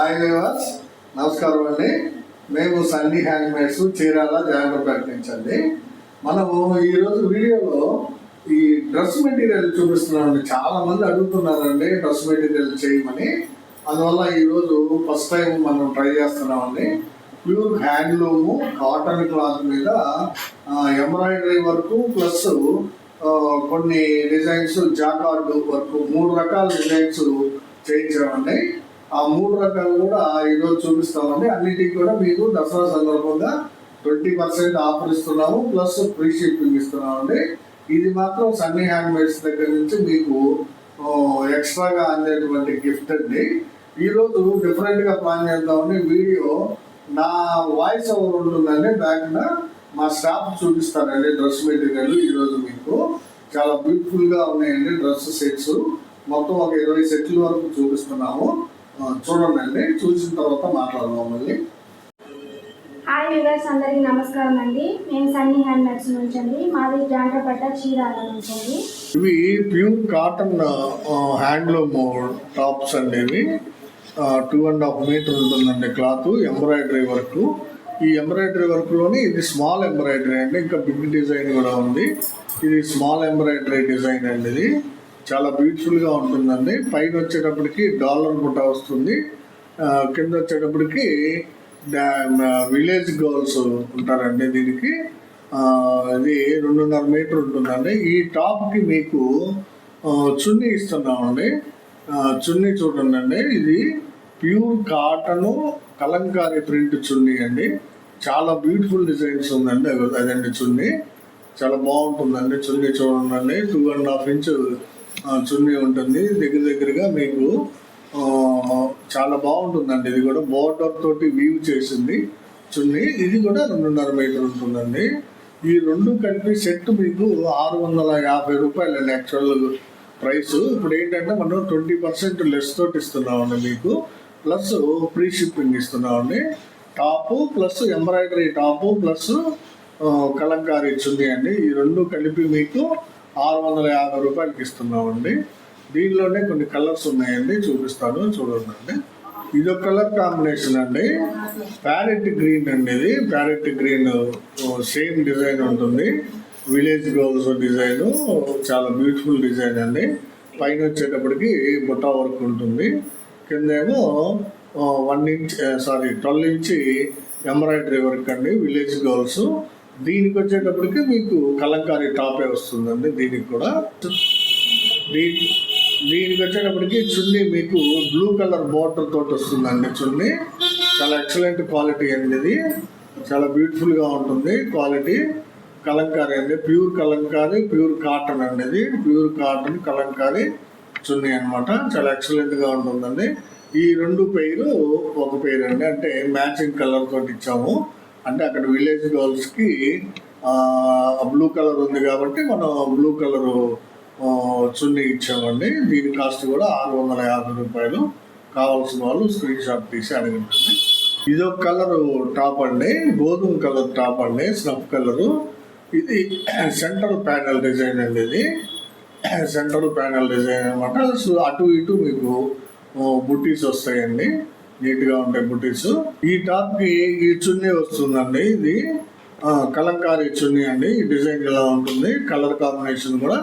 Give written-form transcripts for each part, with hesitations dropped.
Hi viewers, నమస్కారం అండి. మేము సన్నీ హ్యాండ్మేడ్స్ చీరాల జాగ్రత్త నుంచి. మనము ఈరోజు వీడియోలో ఈ డ్రెస్ మెటీరియల్ చూపిస్తున్నామండి. చాలా మంది అడుగుతున్నారండి డ్రెస్ మెటీరియల్ చేయమని. అందువల్ల ఈరోజు ఫస్ట్ టైం మనం ట్రై చేస్తున్నామండి. ప్యూర్ హ్యాండ్లూము కాటన్ క్లాత్ మీద ఎంబ్రాయిడరీ వర్క్ ప్లస్ కొన్ని డిజైన్స్ జాకార్డ్ వర్క్ 3 రకాల డిజైన్స్ చేయించామండి. ఆ 3 రకాలు కూడా ఈరోజు చూపిస్తామండి. అన్నిటికీ కూడా మీకు దసరా సందర్భంగా 20% ఆఫర్ ఇస్తున్నాము, ప్లస్ ఫ్రీ షిప్పింగ్ ఇస్తున్నామండి. ఇది మాత్రం సన్నీ హ్యాండ్మేడ్స్ దగ్గర నుంచి మీకు ఎక్స్ట్రాగా అందేటువంటి గిఫ్ట్ అండి. ఈరోజు డిఫరెంట్గా ప్లాన్ చేద్దామని వీడియో నా వాయిస్ ఓవర్ ఉంటుందండి. బ్యాక్న మా స్టాఫ్ చూపిస్తానండి డ్రెస్ మెటీరియల్. ఈరోజు మీకు చాలా బ్యూటిఫుల్గా ఉన్నాయండి డ్రెస్ సెట్స్. మొత్తం ఒక 20 సెట్ల వరకు చూపిస్తున్నాము. చూడండి అండి, చూసిన తర్వాత మాట్లాడదాం మళ్ళీ. హాయ్ వ్యూవర్స్, అందరికీ నమస్కారం అండి. మేము సన్నీ హ్యాండ్మేడ్స్ నుంచి అండి. మాది జాండ్రపట్ట చీరాల నుంచి అండి. ఇవి ప్యూర్ కాటన్ హ్యాండ్లూమ్ టాప్స్ అండి. ఇవి 2.5 మీటర్ ఉంటుందండి క్లాత్. Embroidery work. ఈ ఎంబ్రాయిడరీ వర్క్లోని ఇది స్మాల్ ఎంబ్రాయిడరీ అండి. ఇంకా బిగ్ డిజైన్ కూడా ఉంది. ఇది స్మాల్ ఎంబ్రాయిడరీ డిజైన్ అండి. ఇది చాలా బ్యూటిఫుల్గా ఉంటుందండి. పైన వచ్చేటప్పటికి డాలర్ బుట్ట వస్తుంది. కింద వచ్చేటప్పటికి విలేజ్ గర్ల్స్ ఉంటారండి. దీనికి ఇది 2.5 మీటర్ ఉంటుందండి. ఈ టాప్కి మీకు చున్నీ ఇస్తున్నామండి. చున్నీ చూడండి, ఇది ప్యూర్ కాటను కలంకారీ ప్రింట్ చున్నీ అండి. చాలా బ్యూటిఫుల్ డిజైన్స్ ఉందండి. అదండి చున్నీ, చాలా బాగుంటుందండి. చున్నీ చూడండి, 2.5 ఇంచ్ చున్నీ ఉంటుంది. దగ్గరగా మీకు చాలా బాగుంటుందండి. ఇది కూడా బోర్డర్ తోటి వీవ్ చేసింది చున్నీ. ఇది కూడా 2.5 మీటర్ ఉంటుందండి. ఈ రెండు కలిపి సెట్ మీకు 650 రూపాయలండి యాక్చువల్ ప్రైస్. ఇప్పుడు ఏంటంటే మనం 20% లెస్ తోటి ఇస్తున్నామండి మీకు, ప్లస్ ఫ్రీ షిప్పింగ్ ఇస్తున్నామండి. Top plus embroidery top plus Kalamkari chunni అండి. ఈ రెండు కలిపి మీకు 650 రూపాయలకి ఇస్తున్నామండి. దీనిలోనే కొన్ని కలర్స్ ఉన్నాయండి, చూపిస్తాను చూడండి. ఇది ఒక కలర్ కాంబినేషన్ అండి, ప్యారెట్ గ్రీన్ అండి. ఇది ప్యారెట్ గ్రీన్ సేమ్ డిజైన్ ఉంటుంది. విలేజ్ గర్ల్స్ డిజైన్, చాలా బ్యూటిఫుల్ డిజైన్ అండి. పైన వచ్చేటప్పటికి బుట్టా వర్క్ ఉంటుంది. కింద ఏమో 12 ఇంచ్ ఎంబ్రాయిడరీ వర్క్ అండి, విలేజ్ గర్ల్స్. దీనికి వచ్చేటప్పటికి మీకు కలంకారీ టాపే వస్తుందండి. దీనికి కూడా దీనికి వచ్చేటప్పటికి చున్నీ మీకు బ్లూ కలర్ బోర్డర్ తోటి వస్తుందండి. చున్నీ చాలా ఎక్సలెంట్ క్వాలిటీ అండి. ఇది చాలా బ్యూటిఫుల్గా ఉంటుంది క్వాలిటీ. కలంకారీ అండి, ప్యూర్ కలంకారీ, ప్యూర్ కాటన్ అండి. ఇది ప్యూర్ కాటన్ కలంకారీ చున్నీ అనమాట. చాలా ఎక్సలెంట్గా ఉంటుందండి. ఈ రెండు పేరు ఒక పేరు అండి, అంటే మ్యాచింగ్ కలర్ తోటి ఇచ్చాము. అంటే అక్కడ విలేజ్ గర్ల్స్కి బ్లూ కలర్ ఉంది కాబట్టి మనం బ్లూ కలరు చున్నీ ఇచ్చామండి. దీని కాస్ట్ కూడా 650 రూపాయలు. కావాల్సిన వాళ్ళు స్క్రీన్ షాట్ తీసి అడగండి. ఇదొక కలరు టాప్ అండి, గోధుమ కలర్ టాప్ అండి, స్నఫ్ కలరు. ఇది సెంట్రల్ ప్యానల్ డిజైన్ అండి. ఇది సెంట్రల్ ప్యానల్ డిజైన్ అనమాట. సో అటు ఇటు మీకు బుట్టీస్ వస్తాయండి, నీట్గా ఉంటాయి బుట్టీస్. ఈ టాప్కి ఈ చున్నీ వస్తుందండి. ఇది కలంకారీ చున్నీ అండి. ఈ డిజైన్ ఇలా ఉంటుంది. కలర్ కాంబినేషన్ కూడా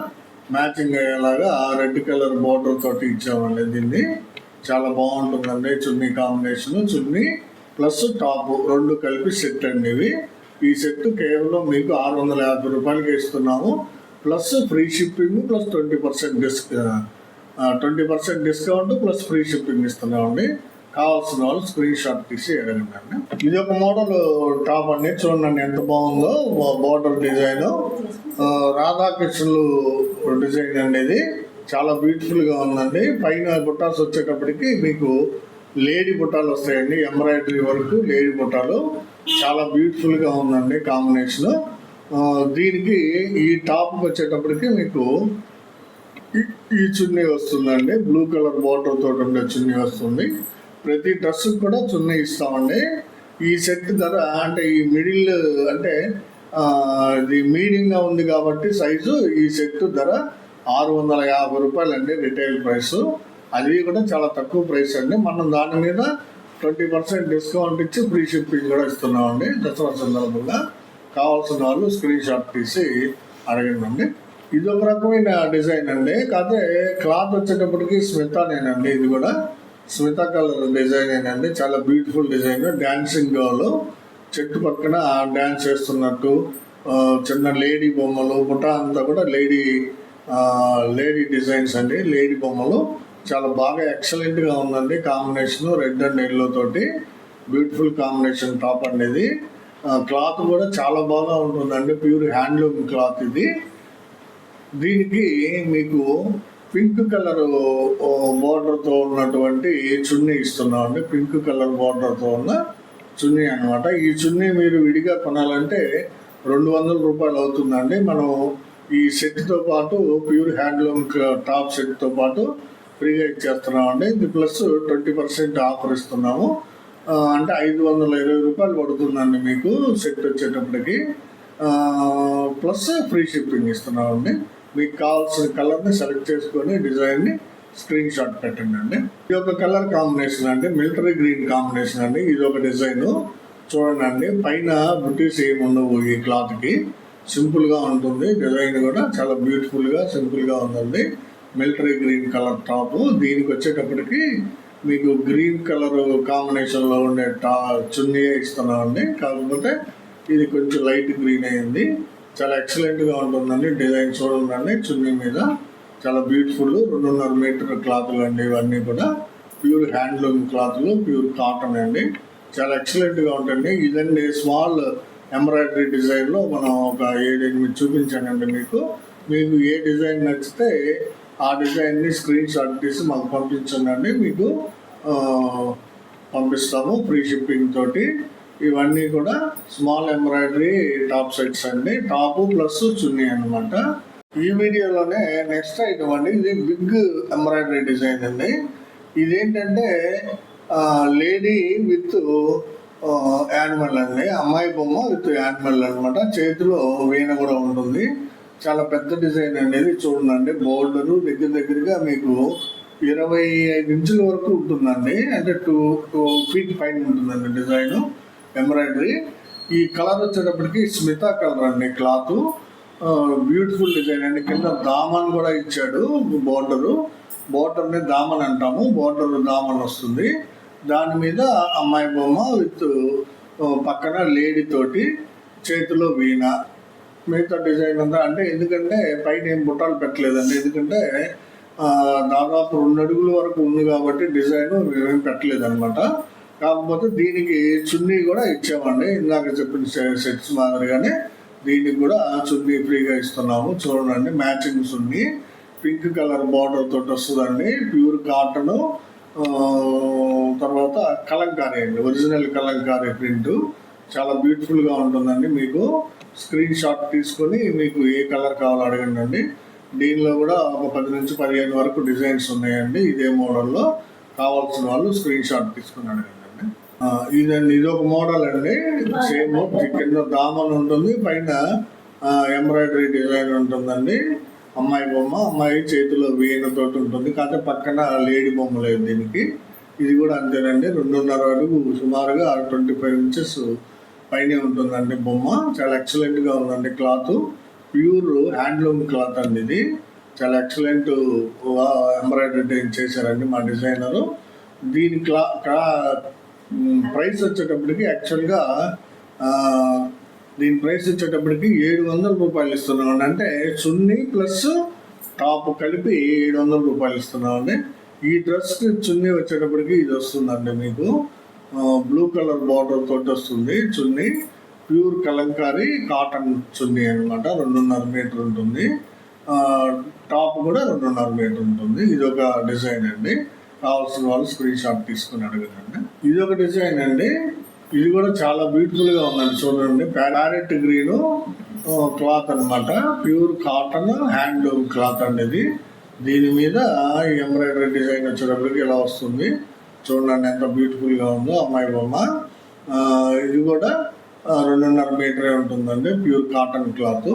మ్యాచింగ్ అయ్యేలాగా రెడ్ కలర్ బోర్డర్ తోటి ఇచ్చామండి. దీన్ని చాలా బాగుంటుందండి చున్నీ కాంబినేషన్. చున్నీ ప్లస్ టాప్ రెండు కలిపి సెట్ అండి. ఇవి ఈ సెట్ కేవలం మీకు 650 రూపాయలకి ఇస్తున్నాము, plus free shipping plus 20% discount plus free shipping ఇస్తున్నామండి. కావాల్సిన వాళ్ళు స్క్రీన్ షాట్ తీసి అడగండి. ఇది ఒక మోడల్ టాప్ అండి, చూడండి ఎంత బాగుందో. బోర్డర్ డిజైన్ రాధాకృష్ణులు డిజైన్ అండి. ఇది చాలా బ్యూటిఫుల్గా ఉందండి. పైన బుట్టాస్ వచ్చేటప్పటికి మీకు లేడీ బుట్టాలు వస్తాయండి, ఎంబ్రాయిడరీ వర్క్ లేడీ బుట్టాలు. చాలా బ్యూటిఫుల్గా ఉందండి కాంబినేషన్. దీనికి ఈ టాప్కి వచ్చేటప్పటికి మీకు ఈ చున్నీ వస్తుందండి. బ్లూ కలర్ బోర్డర్ తోటి ఉండే చున్నీ వస్తుంది. ప్రతి డ్రెస్కి కూడా చున్నీ ఇస్తామండి. ఈ సెట్ ధర అంటే ఈ మిడిల్ అంటే ఇది మీడియంగా ఉంది కాబట్టి సైజు, ఈ సెట్ ధర 650 రూపాయలు అండి రిటైల్ ప్రైస్. అది కూడా చాలా తక్కువ ప్రైస్ అండి. మనం దాని మీద 20% డిస్కౌంట్ ఇచ్చి ఫ్రీ షిప్పింగ్ కూడా ఇస్తున్నామండి. దసరా సందర్భంగా కావాల్సిన వాళ్ళు స్క్రీన్ షాట్ తీసి అడగండి. ఇది ఒక రకమైన డిజైన్ అండి. కాకపోతే క్లాత్ వచ్చేటప్పటికి స్మితానేనండి. ఇది కూడా స్మితా కలర్ డిజైన్ ఏనండి. చాలా బ్యూటిఫుల్ డిజైన్. డాన్సింగ్ గర్ల్ చెట్టు పక్కన డాన్స్ చేస్తున్నట్టు చిన్న లేడీ బొమ్మలు బుట్ట అంతా కూడా లేడీ డిజైన్స్ అండి. లేడీ బొమ్మలు చాలా బాగా ఎక్సలెంట్గా ఉందండి. కాంబినేషన్ రెడ్ అండ్ ఎల్లో తోటి బ్యూటిఫుల్ కాంబినేషన్ టాప్ అండి. ఇది క్లాత్ కూడా చాలా బాగా ఉంటుందండి. ప్యూర్ హ్యాండ్లూమ్ క్లాత్ ఇది. దీనికి మీకు పింక్ కలర్ బోర్డర్తో ఉన్నటువంటి చున్నీ ఇస్తున్నామండి. పింక్ కలర్ బోర్డర్తో ఉన్న చున్నీ అనమాట. ఈ చున్నీ మీరు విడిగా కొనాలంటే 200 రూపాయలు అవుతుందండి. మనం ఈ సెట్తో పాటు ప్యూర్ హ్యాండ్లూమ్ టాప్ సెట్తో పాటు ఫ్రీగా ఇచ్చేస్తున్నామండి. ఇది ప్లస్ 20% ఆఫర్ ఇస్తున్నాము. అంటే 520 రూపాయలు పడుతుందండి మీకు సెట్ వచ్చేటప్పటికి. ప్లస్ ఫ్రీ షిప్పింగ్ ఇస్తున్నామండి. మీకు కావాల్సిన కలర్ని సెలెక్ట్ చేసుకొని డిజైన్ని స్క్రీన్ షాట్ పెట్టండి అండి. ఇది ఒక కలర్ కాంబినేషన్ అండి. మిలిటరీ గ్రీన్ కాంబినేషన్ అండి. ఇది ఒక డిజైన్ చూడండి. పైన బుటీస్ ఏమి ఉండవు ఈ క్లాత్కి. సింపుల్గా ఉంటుంది. డిజైన్ కూడా చాలా బ్యూటిఫుల్గా సింపుల్గా ఉందండి. Military green colour top. దీనికి వచ్చేటప్పటికి మీకు గ్రీన్ కలర్ కాంబినేషన్లో ఉండే చున్నీ ఇస్తున్నామండి. కాకపోతే ఇది కొంచెం లైట్ గ్రీన్ అయింది. చాలా ఎక్సలెంట్గా ఉంటుందండి. డిజైన్ చూడండి. చున్నీ మీద చాలా బ్యూటిఫుల్ 2.5 మీటర్ క్లాతులు అండి. ఇవన్నీ కూడా ప్యూర్ హ్యాండ్లూమ్ క్లాతులు, ప్యూర్ కాటన్ అండి. చాలా ఎక్సలెంట్గా ఉంటుంది. ఇదండి స్మాల్ ఎంబ్రాయిడరీ డిజైన్లో మనం ఒక 7-8 చూపించానండి మీకు. మీకు ఏ డిజైన్ నచ్చితే ఆ డిజైన్ని స్క్రీన్ షాట్ తీసి మాకు పంపించండి. మీకు పంపిస్తాము ఫ్రీ షిప్పింగ్ తోటి. ఇవన్నీ కూడా స్మాల్ ఎంబ్రాయిడరీ టాప్ సెట్స్ అండి. టాపు ప్లస్ చున్నీ అనమాట. ఈ వీడియోలోనే నెక్స్ట్ ఐటమ్ అండి. ఇది బిగ్ ఎంబ్రాయిడరీ డిజైన్ అండి. ఇదేంటంటే లేడీ విత్ యానిమల్ అండి. అమ్మాయి బొమ్మ విత్ యానిమల్ అనమాట. చేతిలో వీణ కూడా ఉంటుంది. చాలా పెద్ద డిజైన్ అండి. ఇది చూడండి. బోర్డరు దగ్గరగా మీకు 25 ఇంచుల వరకు ఉంటుందండి. అంటే 2 feet పైన ఉంటుందండి డిజైన్ ఎంబ్రాయిడరీ. ఈ కలర్ వచ్చేటప్పటికి స్మితా కలర్ అండి. క్లాత్ బ్యూటిఫుల్ డిజైన్ అండి. కింద దామన్ కూడా ఇచ్చాడు. బోర్డర్ని దామన్ అంటాము. బోర్డర్ దామన్ వస్తుంది. దాని మీద అమ్మాయి బొమ్మ విత్ పక్కన లేడీ తోటి చేతిలో వీణ. మిగతా డిజైన్ అంతా అంటే ఎందుకంటే పైన ఏం బుట్టాలు పెట్టలేదండి. ఎందుకంటే దాదాపు 2 అడుగుల వరకు ఉంది కాబట్టి డిజైన్ మేమేం పెట్టలేదన్నమాట. కాకపోతే దీనికి చున్నీ కూడా ఇచ్చామండి. ఇందాక చెప్పిన సెట్స్ మాదిరిగానే దీనికి కూడా చున్నీ ఫ్రీగా ఇస్తున్నాము. చూడండి. మ్యాచింగ్ చున్నీ పింక్ కలర్ బార్డర్ తోటి వస్తుందండి. Pure cotton. తర్వాత కలంకారీ అండి. Original Kalamkari print. చాలా బ్యూటిఫుల్గా ఉంటుందండి. మీకు స్క్రీన్ షాట్ తీసుకొని మీకు ఏ కలర్ కావాలో అడగండి. దీనిలో కూడా ఒక 10 నుంచి 15 వరకు డిజైన్స్ ఉన్నాయండి. ఇదే మోడల్లో కావాల్సిన వాళ్ళు స్క్రీన్ షాట్ తీసుకుని అడగండి. ఇదండి. ఇది ఒక మోడల్ అండి. సేమ్ కింద దామన్ ఉంటుంది. పైన ఎంబ్రాయిడరీ డిజైన్ ఉంటుందండి. అమ్మాయి బొమ్మ. అమ్మాయి చేతిలో వీణతోటి ఉంటుంది. కాకపోతే పక్కన లేడీ బొమ్మ లేదు దీనికి. ఇది కూడా అంతేనండి. 2.5 అడుగు సుమారుగా 25 ఇంచెస్ పైనే ఉంటుందండి బొమ్మ. చాలా ఎక్సలెంట్గా ఉందండి క్లాత్. ప్యూర్ హ్యాండ్లూమ్ క్లాత్ అండి. ఇది చాలా ఎక్సలెంట్ ఎంబ్రాయిడరీ చేశారండి మా డిజైనరు. దీని ప్రైస్ వచ్చేటప్పటికి యాక్చువల్గా దీని ప్రైస్ వచ్చేటప్పటికి 700 రూపాయలు ఇస్తున్నామండి. అంటే చున్నీ ప్లస్ టాప్ కలిపి 700 రూపాయలు ఇస్తున్నామండి. ఈ డ్రెస్కి చున్నీ వచ్చేటప్పటికి ఇది వస్తుందండి. మీకు బ్లూ కలర్ బార్డర్ తోటి వస్తుంది చున్నీ. ప్యూర్ కలంకారీ కాటన్ చున్నీ అనమాట. 2.5 మీటర్ ఉంటుంది. టాప్ కూడా 2.5 మీటర్ ఉంటుంది. ఇది ఒక డిజైన్ అండి. కావాల్సిన వాళ్ళు స్క్రీన్ షాట్ తీసుకుని అడగండి. ఇది ఒక డిజైన్ అండి. ఇది కూడా చాలా బ్యూటిఫుల్గా ఉందండి. చూడండి. ప్యారెట్ గ్రీన్ క్లాత్ అనమాట. ప్యూర్ కాటన్ హ్యాండ్లూమ్ క్లాత్ అండి ఇది. దీని మీద ఎంబ్రాయిడరీ డిజైన్ వచ్చేటప్పటికి ఇలా వస్తుంది. చూడండి ఎంత బ్యూటిఫుల్గా ఉందో అమ్మాయి బొమ్మ. ఇది కూడా 2.5 మీటరే ఉంటుందండి. Pure cotton cloth.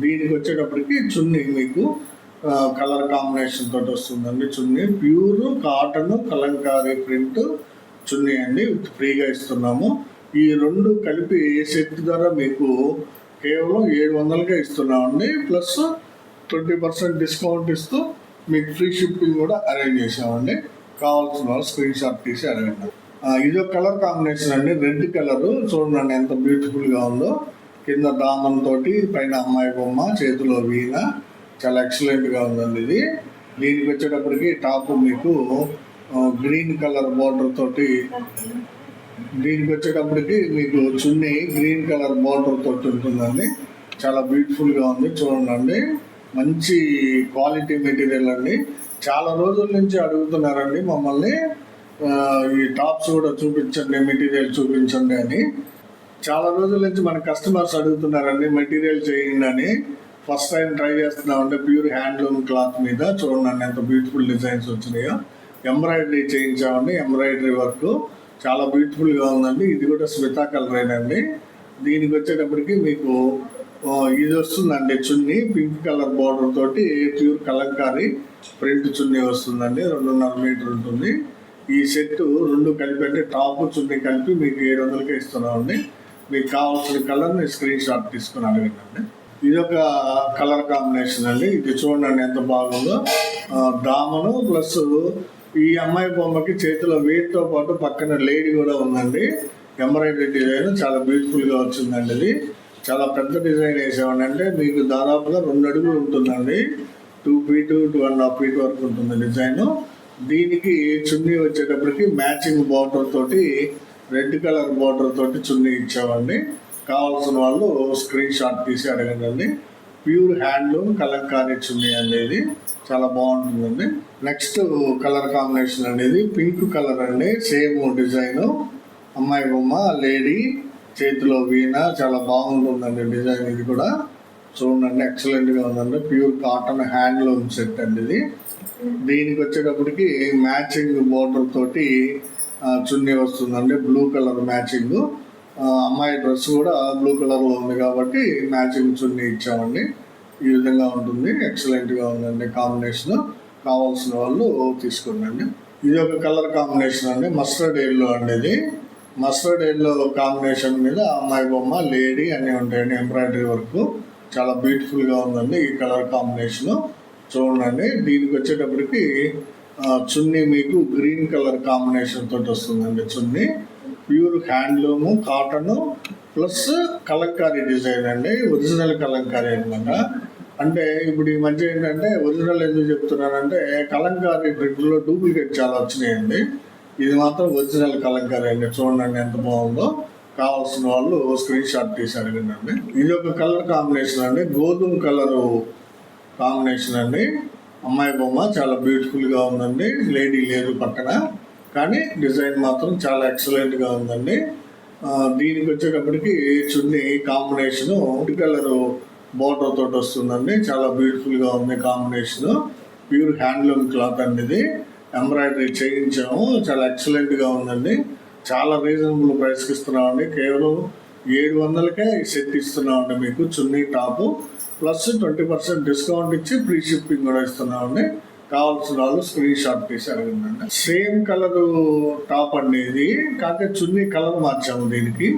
దీనికి వచ్చేటప్పటికి చున్నీ మీకు కలర్ కాంబినేషన్ తోటి వస్తుందండి. Chunni pure cotton Kalamkari print చున్నీ అండి ఫ్రీగా ఇస్తున్నాము. ఈ రెండు కలిపి సెట్ ధర మీకు కేవలం 700కే ఇస్తున్నామండి. ప్లస్ 20% డిస్కౌంట్ ఇస్తూ మీకు ఫ్రీ షిప్పింగ్ కూడా అరేంజ్ చేసామండి. కావాల్సిన వాళ్ళు స్క్రీన్ షాట్ తీసి అడగండి. ఇది ఒక కలర్ కాంబినేషన్ అండి, రెడ్ కలర్ చూడండి ఎంత బ్యూటిఫుల్గా ఉందో. కింద దామన్ తోటి, పైన అమ్మాయి బొమ్మ, చేతిలో వీణ, చాలా ఎక్సలెంట్గా ఉందండి ఇది. దీనికి వచ్చేటప్పటికి టాప్ మీకు గ్రీన్ కలర్ బార్డర్ తోటి, దీనికి వచ్చేటప్పటికి మీకు చున్నీ గ్రీన్ కలర్ బార్డర్ తోటి ఉంటుందండి. చాలా బ్యూటిఫుల్గా ఉంది చూడండి. మంచి క్వాలిటీ మెటీరియల్ అండి. చాలా రోజుల నుంచి అడుగుతున్నారండి మమ్మల్ని ఈ టాప్స్ కూడా చూపించండి, మెటీరియల్ చూపించండి అని. చాలా రోజుల నుంచి మన కస్టమర్స్ అడుగుతున్నారండి మెటీరియల్ చేయండి అని. ఫస్ట్ టైం ట్రై చేస్తున్నామంటే ప్యూర్ హ్యాండ్లూమ్ క్లాత్ మీద చూడండి ఎంత బ్యూటిఫుల్ డిజైన్స్ వచ్చినాయో. ఎంబ్రాయిడరీ చేయించామండి, ఎంబ్రాయిడరీ వర్క్ చాలా బ్యూటిఫుల్గా ఉందండి. ఇది కూడా స్మితా కలర్ అండి. దీనికి వచ్చేటప్పటికి మీకు ఇది వస్తుందండి చున్నీ, పింక్ కలర్ బార్డర్ తోటి ప్యూర్ కలంకారీ ప్రింట్ చున్నీ వస్తుందండి. 2.5 మీటర్ ఉంటుంది. ఈ సెట్ రెండు కలిపి అంటే టాప్ చున్నీ కలిపి మీకు 700కే ఇస్తున్నామండి. మీకు కావాల్సిన కలర్ని స్క్రీన్ షాట్ తీసుకుని అడగండి. ఇది ఒక కలర్ కాంబినేషన్ అండి. ఇది చూడండి ఎంత బాగుందో. దామను ప్లస్ ఈ అమ్మాయి బొమ్మకి చేతిలో వెయిట్తో పాటు పక్కన లేడీ కూడా ఉందండి. ఎంబ్రాయిడరీ డిజైన్ చాలా బ్యూటిఫుల్గా వచ్చిందండి. ఇది చాలా పెద్ద డిజైన్ వేసామండి. అంటే మీకు దాదాపుగా 2 అడుగులు ఉంటుందండి. 2 feet 2.5 feet వరకు ఉంటుంది డిజైన్. దీనికి చున్నీ వచ్చేటప్పటికి మ్యాచింగ్ బార్డర్ తోటి, రెడ్ కలర్ బార్డర్ తోటి చున్నీ ఇచ్చామండి. కావాల్సిన వాళ్ళు స్క్రీన్ షాట్ తీసి అడగండి. ప్యూర్ హ్యాండ్లూమ్ కలంకారీ చున్నీ అనేది చాలా బాగుంటుందండి. నెక్స్ట్ కలర్ కాంబినేషన్ అనేది పింక్ కలర్ అండి. సేమ్ డిజైన్, అమ్మాయి బొమ్మ, లేడీ, చేతిలో వీణ, చాలా బాగుంటుందండి డిజైన్. ఇది కూడా చూడండి ఎక్సలెంట్గా ఉందండి. ప్యూర్ కాటన్ హ్యాండ్లూమ్ సెట్ అండి ఇది. దీనికి వచ్చేటప్పటికి మ్యాచింగ్ బోర్డర్ తోటి చున్నీ వస్తుందండి, బ్లూ కలర్ మ్యాచింగ్. అమ్మాయి డ్రెస్ కూడా బ్లూ కలర్లో ఉంది కాబట్టి మ్యాచింగ్ చున్నీ ఇచ్చామండి. ఈ విధంగా ఉంటుంది, ఎక్సలెంట్గా ఉందండి కాంబినేషన్. కావాల్సిన వాళ్ళు తీసుకోండి. ఇది ఒక కలర్ కాంబినేషన్ అండి, మస్టర్డ్ ఎల్లో అండి. ఇది మస్టర్డ్ ఎల్లో కాంబినేషన్ మీద అమ్మాయి బొమ్మ, లేడీ అన్నీ ఉంటాయండి. ఎంబ్రాయిడరీ వర్క్ చాలా బ్యూటిఫుల్గా ఉందండి ఈ కలర్ కాంబినేషన్. చూడండి దీనికి వచ్చేటప్పటికి చున్నీ మీకు గ్రీన్ కలర్ కాంబినేషన్ తోటి వస్తుందండి. Chunni pure handloom cotton plus Kalamkari design అండి. ఒరిజినల్ కలంకారీ అనమాట. అంటే ఇప్పుడు ఈ మధ్య ఏంటంటే ఒరిజినల్ ఎందుకు చెప్తున్నానంటే కలంకారీ ప్రింట్లో డూప్లికేట్ చాలా వచ్చినాయండి. ఇది మాత్రం ఒరిజినల్ కలంకారీ అండి. చూడండి ఎంత బాగుందో. కావాల్సిన వాళ్ళు స్క్రీన్ షాట్ తీసి అడగండి. ఇది ఒక కలర్ కాంబినేషన్ అండి, గోధుమ కలరు కాంబినేషన్ అండి. అమ్మాయి బొమ్మ చాలా బ్యూటిఫుల్గా ఉందండి. లేడీ లేదు పక్కన, కానీ డిజైన్ మాత్రం చాలా ఎక్సలెంట్గా ఉందండి. దీనికి వచ్చేటప్పటికి చున్నీ కాంబినేషను రెడ్ కలర్ బోర్డర్ తోటి వస్తుందండి. చాలా బ్యూటిఫుల్గా ఉంది కాంబినేషన్. ప్యూర్ హ్యాండ్లూమ్ క్లాత్ అండి ఇది. ఎంబ్రాయిడరీ చేయించాము, చాలా ఎక్సలెంట్గా ఉందండి. చాలా రీజనబుల్ ప్రైస్కి ఇస్తున్నామండి. కేవలం 700కే సెట్ ఇస్తున్నామండి మీకు చున్నీ టాపు. ప్లస్ 20% డిస్కౌంట్ ఇచ్చి ఫ్రీ షిప్పింగ్ కూడా ఇస్తున్నామండి. కావాల్సిన వాళ్ళు స్క్రీన్ షాట్ తీసి అడగండి. సేమ్ కలర్ టాప్ అండి ఇది, కాకపోతే చున్నీ కలర్ మార్చాము దీనికి.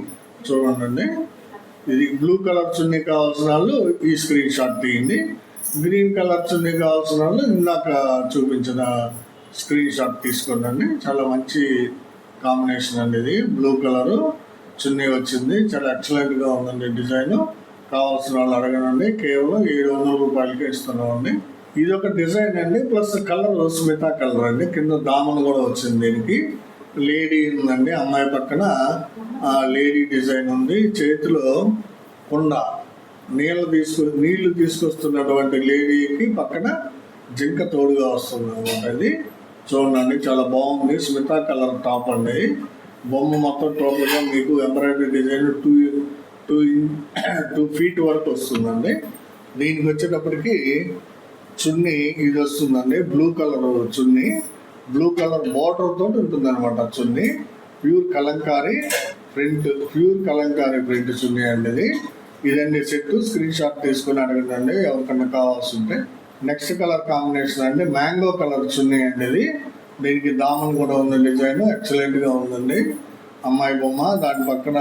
చూడండి ఇది బ్లూ కలర్ చున్నీ కావాల్సిన వాళ్ళు ఈ స్క్రీన్ షాట్ తీయండి. గ్రీన్ కలర్ చున్నీ కావాల్సిన వాళ్ళు ఇందాక చూపించిన స్క్రీన్ షాట్ తీసుకోండి. చాలా మంచి కాంబినేషన్ అండి ఇది. బ్లూ కలరు చున్నీ వచ్చింది, చాలా ఎక్సలెంట్గా ఉందండి డిజైన్. కావాల్సిన వాళ్ళు అడగనండి. కేవలం 700 రూపాయలకే ఇస్తున్నామండి. ఇది ఒక డిజైన్ అండి, ప్లస్ కలర్ స్మితా కలర్ అండి. కింద దామన్ కూడా వచ్చింది దీనికి. లేడీ ఉందండి, అమ్మాయి పక్కన లేడీ డిజైన్ ఉంది. చేతిలో కుండ నీళ్లు తీసుకొస్తున్నటువంటి లేడీకి పక్కన జింక తోడుగా వస్తుంది అనమాట. ఇది చూడండి చాలా బాగుంది. స్మితా కలర్ టాప్ అండి. బొమ్మ మొత్తం టోటల్గా మీకు ఎంబ్రాయిడరీ డిజైన్ 2 feet వరకు వస్తుందండి. దీనికి వచ్చేటప్పటికి చున్నీ ఇది వస్తుందండి, బ్లూ కలర్ చున్నీ, బ్లూ కలర్ బార్డర్ తోటి ఉంటుంది అనమాట చున్నీ. ప్యూర్ కలంకారీ ప్రింట్ చున్నీ అండి ఇది. ఇదండి సెట్. స్క్రీన్ షాట్ తీసుకుని అడగండి ఎవరికన్నా కావాల్సి ఉంటే. నెక్స్ట్ కలర్ కాంబినేషన్ అండి మ్యాంగో కలర్ చున్నీ అండి ఇది. దీనికి దామన్ కూడా ఉంది, డిజైన్ ఎక్సలెంట్గా ఉందండి. అమ్మాయి బొమ్మ, దాని పక్కన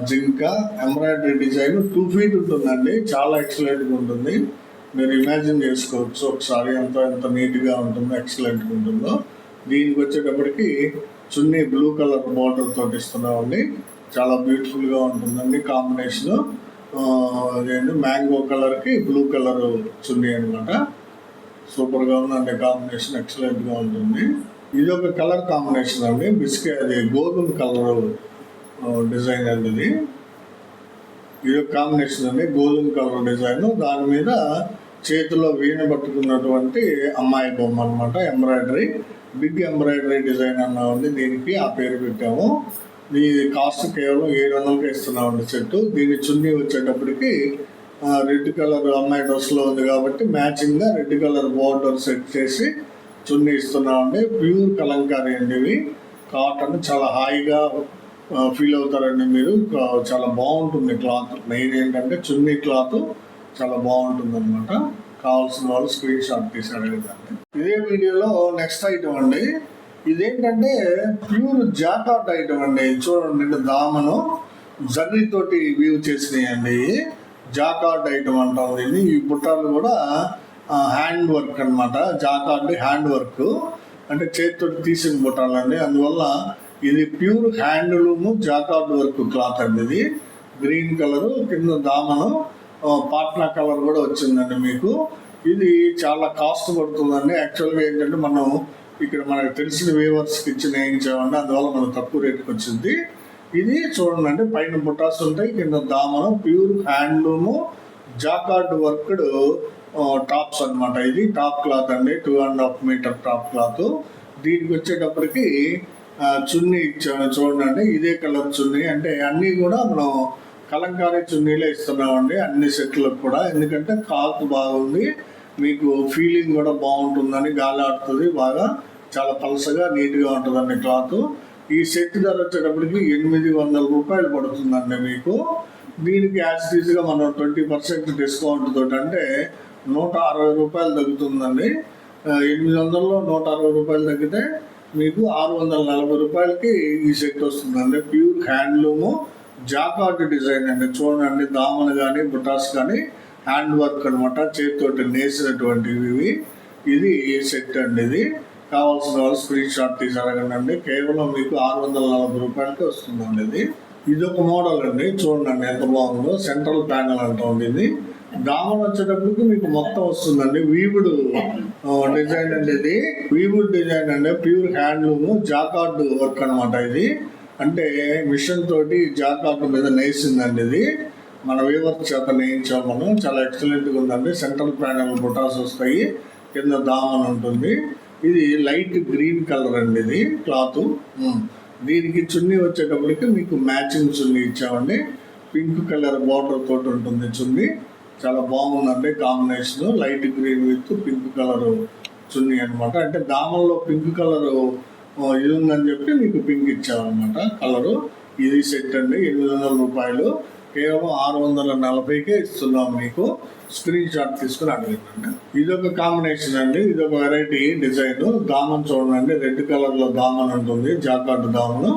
జింక ఎంబ్రాయిడరీ డిజైన్ 2 feet ఉంటుందండి. చాలా ఎక్సలెంట్గా ఉంటుంది. మీరు ఇమాజిన్ చేసుకోవచ్చు ఒకసారి ఎంత నీట్గా ఉంటుందో, ఎక్సలెంట్గా ఉంటుందో. దీనికి వచ్చేటప్పటికి చున్నీ బ్లూ కలర్ బార్డర్ తోటి ఇస్తున్నామండి. చాలా బ్యూటిఫుల్గా ఉంటుందండి కాంబినేషన్. అదేంటి మ్యాంగో కలర్కి బ్లూ కలర్ చున్నీ అనమాట. సూపర్గా ఉందండి కాంబినేషన్, ఎక్సలెంట్గా ఉంటుంది. ఇది ఒక కలర్ కాంబినేషన్ అండి, అది గోధుమ కలర్ డిజైన్ అండి. ఇది ఒక కాంబినేషన్ అండి, గోధుమ కలర్ డిజైన్. దాని మీద చేతిలో వీణ పట్టుకున్నటువంటి అమ్మాయి బొమ్మ అనమాట. ఎంబ్రాయిడరీ, బిగ్ ఎంబ్రాయిడరీ డిజైన్ అన్నా ఉంది. దీనికి ఆ పేరు పెట్టాము. దీని కాస్ట్ కేవలం 700కి ఇస్తున్నామండి సెట్. దీని చున్నీ వచ్చేటప్పటికి రెడ్ కలర్ అమ్మాయి డ్రెస్లో ఉంది కాబట్టి మ్యాచింగ్గా రెడ్ కలర్ బార్డర్ సెట్ చేసి చున్నీ ఇస్తున్నామండి. ప్యూర్ కలంకారీ అండి ఇవి. కాటన్ చాలా హాయిగా ఫీల్ అవుతారండి మీరు. చాలా బాగుంటుంది క్లాత్. మెయిన్ ఏంటంటే చున్నీ క్లాత్ చాలా బాగుంటుంది అనమాట. కావాల్సిన వాళ్ళు స్క్రీన్ షాట్ తీసి అడగదండి. ఇదే వీడియోలో నెక్స్ట్ ఐటమ్ అండి. ఇదేంటంటే ప్యూర్ జాకాట్ ఐటమ్ అండి. చూడండి, దామను జర్రీతోటి వీవ్ చేసినాయండి. జాకాట్ ఐటమ్ అంటాం దీన్ని. ఈ బుట్టాలు కూడా హ్యాండ్ వర్క్ అనమాట. జాకాట్ హ్యాండ్ వర్క్ అంటే చేతితో తీసిన బుట్టాలండి. అందువల్ల ఇది ప్యూర్ హ్యాండ్లూమ్ జాకాట్ వర్క్ క్లాత్ అండి. ఇది గ్రీన్ కలరు, కింద దామను పాట్నా కలర్ కూడా వచ్చిందండి మీకు. ఇది చాలా కాస్ట్ పడుతుందండి. యాక్చువల్గా ఏంటంటే మనం ఇక్కడ మనకు తెలిసిన వేవర్స్కి ఇచ్చి నేయించామండి, అందువల్ల మనకు తక్కువ రేటుకి వచ్చింది. ఇది చూడండి అండి, పైన బుటాస్ ఉంటాయి, కింద దామను, pure handloom jacquard worked tops అనమాట. ఇది టాప్ క్లాత్ అండి, 2.5 మీటర్ టాప్ క్లాత్. దీనికి వచ్చేటప్పటికి చున్నీ ఇచ్చాము చూడండి. ఇదే కలర్ చున్నీ. అంటే అన్నీ కూడా మనం కలంకారీ చున్నీలే ఇస్తున్నామండి అన్ని సెట్లకు కూడా. ఎందుకంటే క్లాత్ బాగుంది, మీకు ఫీలింగ్ కూడా బాగుంటుందని, గాలి ఆడుతుంది బాగా, చాలా పలసగా నీట్గా ఉంటుందండి క్లాత్. ఈ సెట్ ధర వచ్చేటప్పటికి 800 రూపాయలు పడుతుందండి మీకు. దీనికి యాజ్టీజ్గా మనం 20% డిస్కౌంట్ తోటి అంటే 160 రూపాయలు తగ్గుతుందండి. 800లో 160 రూపాయలు తగ్గితే మీకు 640 రూపాయలకి ఈ సెట్ వస్తుందండి. ప్యూర్ హ్యాండ్లూము జాకార్డ్ డిజైన్ అండి. చూడండి, దామన్ కానీ బుటాస్ కానీ హ్యాండ్ వర్క్ అనమాట, చేతితోటి నేసినటువంటివి ఇవి. ఇది సెట్ అండి. ఇది కావాల్సిన వాళ్ళు స్క్రీన్ షాట్ తీసి అడగండి. కేవలం మీకు 640 రూపాయలకి వస్తుందండి. ఇది ఒక మోడల్ అండి. చూడండి ఎంత బాగుందో. సెంట్రల్ ప్యానల్ అంటాం ఇది. దామన్ వచ్చేటప్పటికి మీకు మొత్తం వస్తుందండి వీవుడ్ డిజైన్ అండి. ఇది వీవుడ్ డిజైన్ అండి, ప్యూర్ హ్యాండ్లూమ్ జాకార్డ్ వర్క్ అనమాట. ఇది అంటే మిషన్ తోటి జాకార్డ్ మీద నేసిందండి. ఇది మన వీవర్ చేత నేయించాము మనం. చాలా ఎక్సలెంట్గా ఉందండి. సెంట్రల్ ప్యానల్ బుటాస్ వస్తాయి, కింద దామన్ ఉంటుంది. ఇది లైట్ గ్రీన్ కలర్ అండి ఇది క్లాత్. దీనికి చున్నీ వచ్చేటప్పటికి మీకు మ్యాచింగ్ చున్నీ ఇచ్చామండి. పింక్ కలర్ బార్డర్ తోటి ఉంటుంది చున్నీ. చాలా బాగుందండి combination. Light green with pink colour chunni అనమాట. అంటే దామన్లో పింక్ కలర్ ఇది ఉందని చెప్పి మీకు పింక్ ఇచ్చామన్నమాట కలరు. ఇది సెట్ అండి, 800 రూపాయలు. కేవలం 640కే ఇస్తున్నాం మీకు. స్క్రీన్ షాట్ తీసుకుని అడగండి. ఇదొక కాంబినేషన్ అండి. ఇదొక వెరైటీ డిజైన్. దామన్ చూడండి, రెడ్ కలర్లో దామన్ ఉంటుంది, జాకార్డ్ దామన్.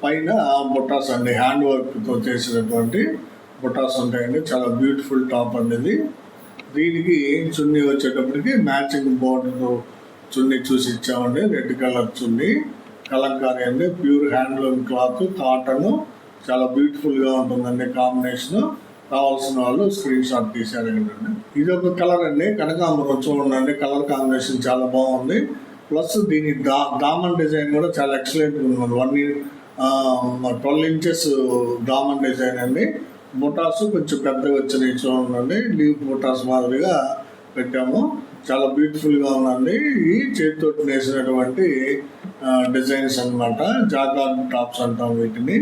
పైన బుట్టాస్ అండి, హ్యాండ్ వర్క్తో చేసినటువంటి బుట్టాస్ ఉంటాయండి. చాలా బ్యూటిఫుల్ టాప్ అండి ఇది. దీనికి చున్నీ వచ్చేటప్పటికి మ్యాచింగ్ బోర్డర్ చున్నీ చూసి ఇచ్చామండి. రెడ్ కలర్ చున్నీ, కలంకారీ అండి, ప్యూర్ హ్యాండ్లూమ్ క్లాత్, కాటన్. చాలా బ్యూటిఫుల్గా ఉంటుందండి కాంబినేషన్. కావాల్సిన వాళ్ళు స్క్రీన్ షాట్ తీసారండి. ఇది ఒక కలర్ అండి, కనకాంబరం. చూడండి, కలర్ కాంబినేషన్ చాలా బాగుంది. ప్లస్ దీని దామన్ డిజైన్ కూడా చాలా ఎక్సలెంట్గా ఉంది. 12 ఇంచెస్ దామన్ డిజైన్ అండి. బుటాస్ కొంచెం పెద్దగా వచ్చినాయి చూడండి, లీవ్ బుటాస్ మాదిరిగా పెట్టాము. చాలా బ్యూటిఫుల్గా ఉందండి. ఈ చేతితో నేసినటువంటి డిజైన్స్ అనమాట. జాకార్డ్ టాప్స్ అంటాం వీటిని.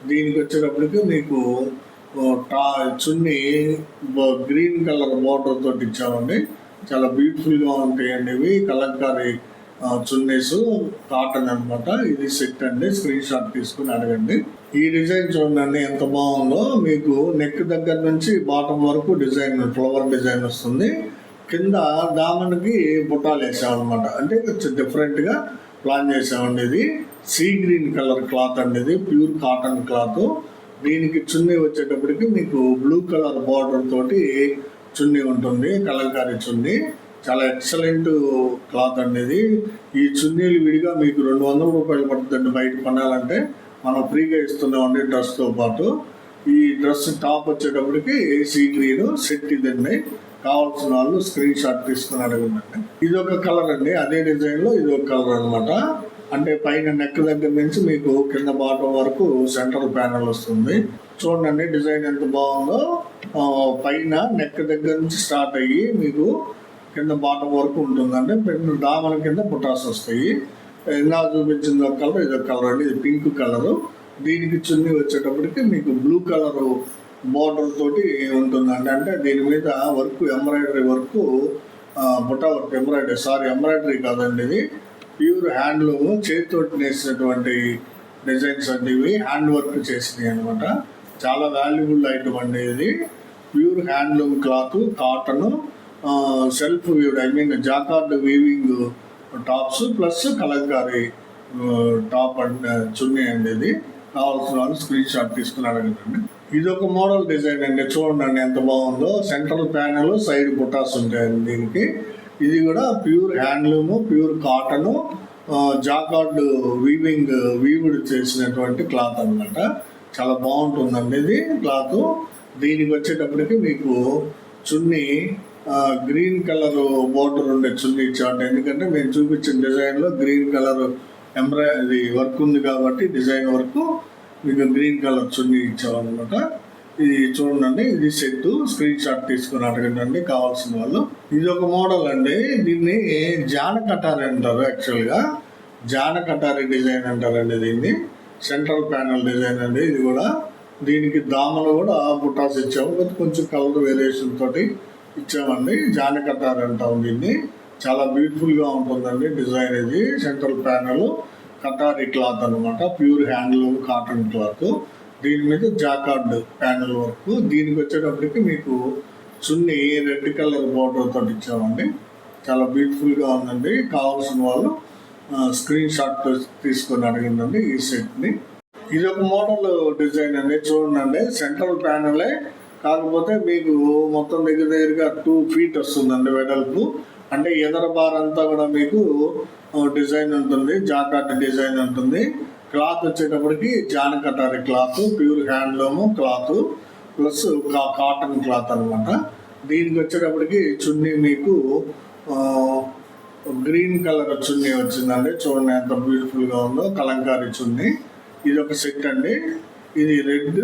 దీనికి వచ్చేటప్పటికి మీకు చున్నీ గ్రీన్ కలర్ బార్డర్ తోటి ఇచ్చామండి. చాలా బ్యూటిఫుల్గా ఉంటాయండి ఇవి. కలంకారీ చున్నీస్, కాటన్ అనమాట. ఇది సెట్ అండి. స్క్రీన్ షాట్ తీసుకుని అడగండి. ఈ డిజైన్ చూడండి ఎంత బాగుందో. మీకు నెక్ దగ్గర నుంచి బాటమ్ వరకు డిజైన్, ఫ్లవర్ డిజైన్ వస్తుంది. కింద దామన్కి బుట్టాలు వేసామన్నమాట. అంటే కొంచెం డిఫరెంట్గా ప్లాన్ చేసామండి. ఇది సీ గ్రీన్ కలర్ క్లాత్ అండి, ఇది ప్యూర్ కాటన్ క్లాత్. దీనికి చున్నీ వచ్చేటప్పటికి మీకు బ్లూ కలర్ బార్డర్ తోటి చున్నీ ఉంటుంది, కలంకారీ చున్నీ. చాలా ఎక్సలెంట్ క్లాత్ అండి ఇది. ఈ చున్నీలు విడిగా మీకు 200 రూపాయలు పడుతుందండి బయట కొనాలంటే. మనం ఫ్రీగా ఇస్తున్నామండి డ్రెస్తో పాటు. ఈ డ్రెస్ టాప్ వచ్చేటప్పటికి సీ గ్రీన్ సెట్ ఇదండి. కావాల్సిన వాళ్ళు స్క్రీన్ షాట్ తీసుకుని అడగండి. ఇది ఒక కలర్ అండి, అదే డిజైన్లో ఇది ఒక కలర్ అనమాట. అంటే పైన నెక్ దగ్గర నుంచి మీకు కింద బాటం వరకు సెంట్రల్ ప్యానల్ వస్తుంది. చూడండి డిజైన్ ఎంత బాగుందో. పైన నెక్ దగ్గర నుంచి స్టార్ట్ అయ్యి మీకు కింద బాటం వరకు ఉంటుందండి. దామల కింద బుటాస్ వస్తాయి. ఇందా చూపించింది ఒక కలర్, ఇది ఒక కలర్ అండి, ఇది పింక్ కలరు. దీనికి చున్నీ వచ్చేటప్పటికి మీకు బ్లూ కలరు బార్డర్ తోటి ఉంటుందండి. అంటే దీని మీద వర్క్ ఎంబ్రాయిడరీ వర్క్, బుటా వర్క్ ఎంబ్రాయిడరీ కాదండి, ఇది ప్యూర్ హ్యాండ్లూమ్, చేతితోటి నేసినటువంటి డిజైన్స్ అండి. ఇవి హ్యాండ్ వర్క్ చేసినాయి అనమాట. చాలా వాల్యుబుల్ ఐటమ్ అండి ఇది. Pure handloom cloth, cotton, self weaved, jacquard weaving tops plus Kalamkari top and chunni అండి. ఇది కావాల్సిన వాళ్ళు స్క్రీన్ షాట్ తీసుకుని అడగండి. ఇది ఒక మోడల్ డిజైన్ అండి, చూడండి ఎంత బాగుందో. సెంట్రల్ ప్యానల్, సైడ్ బుటాస్ ఉంటాయండి దీనికి. ఇది కూడా pure handloom, pure cotton, jacquard weaved చేసినటువంటి క్లాత్ అనమాట. చాలా బాగుంటుందండి ఇది క్లాత్. దీనికి వచ్చేటప్పటికి మీకు చున్నీ గ్రీన్ కలర్ బోర్డర్ ఉండే చున్నీ ఇచ్చామండి. ఎందుకంటే మేము చూపించిన డిజైన్లో గ్రీన్ కలర్ ఎంబ్రాయిడరీ వర్క్ ఉంది కాబట్టి డిజైన్ వరకు మీకు గ్రీన్ కలర్ చున్నీ ఇచ్చామన్నమాట. ఇది చూడండి, ఇది సెట్. స్క్రీన్ షాట్ తీసుకుని అడగండి కావాల్సిన వాళ్ళు. ఇది ఒక మోడల్ అండి, దీన్ని జాన కటారి అంటారు. యాక్చువల్గా జాన కటారి డిజైన్ అంటారండి దీన్ని. సెంట్రల్ ప్యానల్ డిజైన్ అండి ఇది కూడా. దీనికి దామలు కూడా బుటాస్ ఇచ్చాము, కొంచెం కలర్ వేరియేషన్ తోటి ఇచ్చామండి. జాన కటారి అంటాం దీన్ని. చాలా బ్యూటిఫుల్గా ఉంటుందండి డిజైన్ ఇది. సెంట్రల్ ప్యానల్ కటారి క్లాత్ అనమాట, ప్యూర్ హ్యాండ్లూమ్ కాటన్ క్లాత్. దీని మీద జాకార్డ్ ప్యానల్ వర్క్. దీనికి వచ్చేటప్పటికి మీకు చున్నీ రెడ్ కలర్ బార్డర్ తోటి ఇచ్చామండి. చాలా బ్యూటిఫుల్గా ఉందండి. కావాల్సిన వాళ్ళు స్క్రీన్ షాట్ తీసుకొని అడిగిందండి ఈ సెట్ని. ఇది ఒక మోడల్ డిజైన్ అండి, చూడండి. సెంట్రల్ ప్యానలే, కాకపోతే మీకు మొత్తం దగ్గరగా 2 feet వస్తుందండి వెడల్పు. అంటే ఎదర బార్ అంతా కూడా మీకు డిజైన్ ఉంటుంది, జాకార్డ్ డిజైన్ ఉంటుంది. క్లాత్ వచ్చేటప్పటికి జాన Katari cloth, pure handloom cloth plus cotton cloth అనమాట. దీనికి వచ్చేటప్పటికి చున్నీ మీకు గ్రీన్ కలర్ చున్నీ వచ్చిందండి. చూడండి ఎంత బ్యూటిఫుల్గా ఉందో, కలంకారీ చున్నీ. ఇది ఒక సెట్ అండి, ఇది రెడ్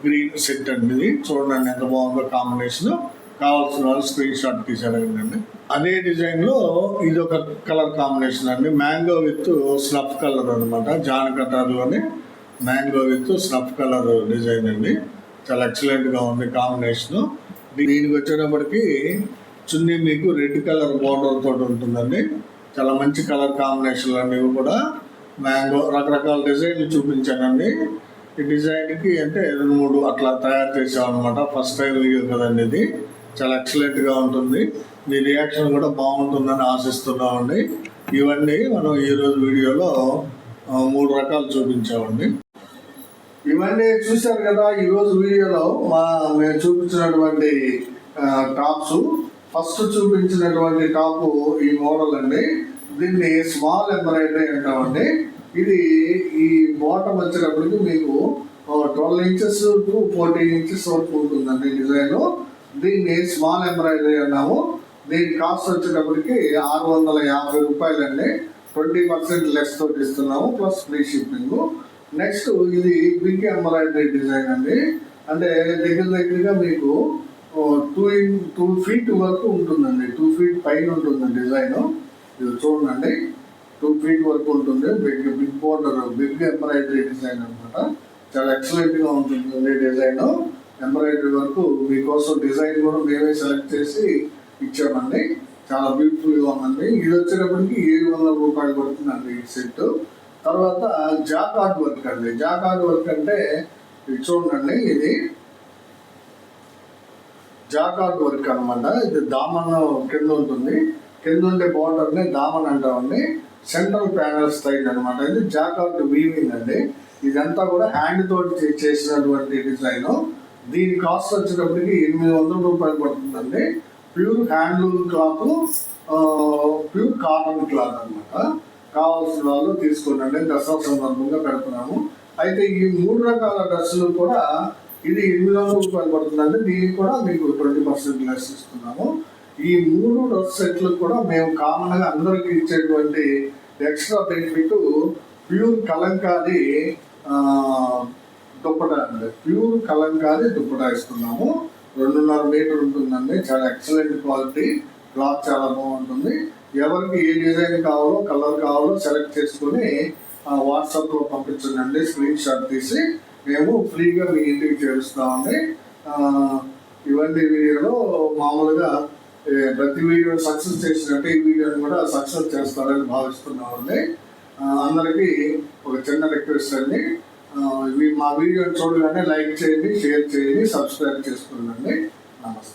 గ్రీన్ సెట్ అండి. ఇది చూడండి ఎంత బాగుందో కాంబినేషన్. కావాల్సిన వాళ్ళు స్క్రీన్ షాట్ తీసేయండి. అదే డిజైన్లో ఇది ఒక కలర్ కాంబినేషన్ అండి, మ్యాంగో విత్ స్నఫ్ కలర్ అనమాట. జాన కటార్లోనే mango with snuff colour design అండి. చాలా ఎక్సలెంట్గా ఉంది కాంబినేషను. దీనికి వచ్చేటప్పటికి చున్నీ మీకు రెడ్ కలర్ బార్డర్ తోటి ఉంటుందండి. చాలా మంచి కలర్ కాంబినేషన్లు అండి ఇవి కూడా. మ్యాంగో రకరకాల డిజైన్లు చూపించానండి. ఈ డిజైన్కి అంటే 2-3 అట్లా తయారు చేసామన్నమాట. ఫస్ట్ టైం వీడియో కదండి ఇది. చాలా ఎక్సలెంట్గా ఉంటుంది. మీ రియాక్షన్ కూడా బాగుంటుందని ఆశిస్తున్నామండి. ఇవన్నీ మనం ఈరోజు వీడియోలో 3 రకాలు చూపించామండి. ఇవన్నీ చూశారు కదా ఈరోజు వీడియోలో. మేము చూపించినటువంటి టాప్స్, ఫస్ట్ చూపించినటువంటి టాపు ఈ మోడల్ అండి. దీన్ని స్మాల్ ఎంబ్రాయిడరీ అంటామండి. ఇది ఈ బాటమ్ వచ్చేటప్పటికి మీకు 12 inches to 14 inches వరకు ఉంటుందండి డిజైన్. దీన్ని స్మాల్ ఎంబ్రాయిడరీ అన్నాము. దీని కాస్ట్ వచ్చేటప్పటికి 650 రూపాయలండి. 20% లెస్ తోటి ఇస్తున్నాము, ప్లస్ ఫ్రీ షిప్పింగ్. నెక్స్ట్ ఇది బిగ్ ఎంబ్రాయిడరీ డిజైన్ అండి. అంటే దగ్గరగా మీకు 2 feet వరకు ఉంటుందండి. 2 feet పైన ఉంటుంది డిజైన్. ఇది చూడండి, 2 feet వరకు ఉంటుంది. Big border, big embroidery design అనమాట. చాలా ఎక్సలెంట్గా ఉంటుంది డిజైన్. ఎంబ్రాయిడరీ వరకు మీకోసం డిజైన్ కూడా మేమే సెలెక్ట్ చేసి ఇచ్చామండి. చాలా బ్యూటిఫుల్గా ఉందండి. ఇది వచ్చేటప్పటికి 700 రూపాయలు పడుతుందండి ఈ సెట్. తర్వాత జాకార్డ్ వర్క్ అండి. జాకార్డ్ వర్క్ అంటే ఇది చూడండి, ఇది జాకార్డ్ వర్క్ అనమాట. ఇది దామన్ కింద ఉంటుంది, కింద ఉండే బార్డర్ని దామన్ అంటామండి. సెంట్రల్ ప్యానల్ స్టైల్ అనమాట. ఇది జాకార్డ్ వీవింగ్ అండి. ఇదంతా కూడా హ్యాండ్ తోటి చేసినటువంటి డిజైన్. దీని కాస్ట్ వచ్చేటప్పటికి 800 రూపాయలు పడుతుందండి. Pure handloom cloth, pure cotton cloth అనమాట. కావాల్సిన వాళ్ళు తీసుకోండి, దసరా సందర్భంగా పెడుతున్నాము. అయితే ఈ 3 రకాల డ్రెస్సులు కూడా ఇది 800 రూపాయలు పడుతుందండి. దీనికి కూడా మీకు 20% లెస్ ఇస్తున్నాము. ఈ 3 డ్రెస్ సెట్లు కూడా మేము కామన్గా అందరికీ ఇచ్చేటువంటి extra benefit pure Kalamkari dupatta అండి. ప్యూర్ కలంకారీ దుప్పటా ఇస్తున్నాము. 2.5 మీటర్ ఉంటుందండి. చాలా ఎక్సలెంట్ క్వాలిటీ, క్లాత్ చాలా బాగుంటుంది. ఎవరికి ఏ డిజైన్ కావాలో, కలర్ కావాలో సెలెక్ట్ చేసుకొని వాట్సాప్లో పంపించండి. స్క్రీన్ షాట్ తీసి మేము ఫ్రీగా మీ ఇంటికి చేరుస్తామండి. ఇవన్నీ వీడియోలో మామూలుగా ప్రతి వీడియో సక్సెస్ చేసినట్టు ఈ వీడియోని కూడా సక్సెస్ చేస్తారని భావిస్తున్నామండి. అందరికీ ఒక చిన్న రిక్వెస్ట్ అండి, మా వీడియోని చూడగానే లైక్ చేయండి, షేర్ చేయండి, సబ్స్క్రైబ్ చేసుకోండి. నమస్తే.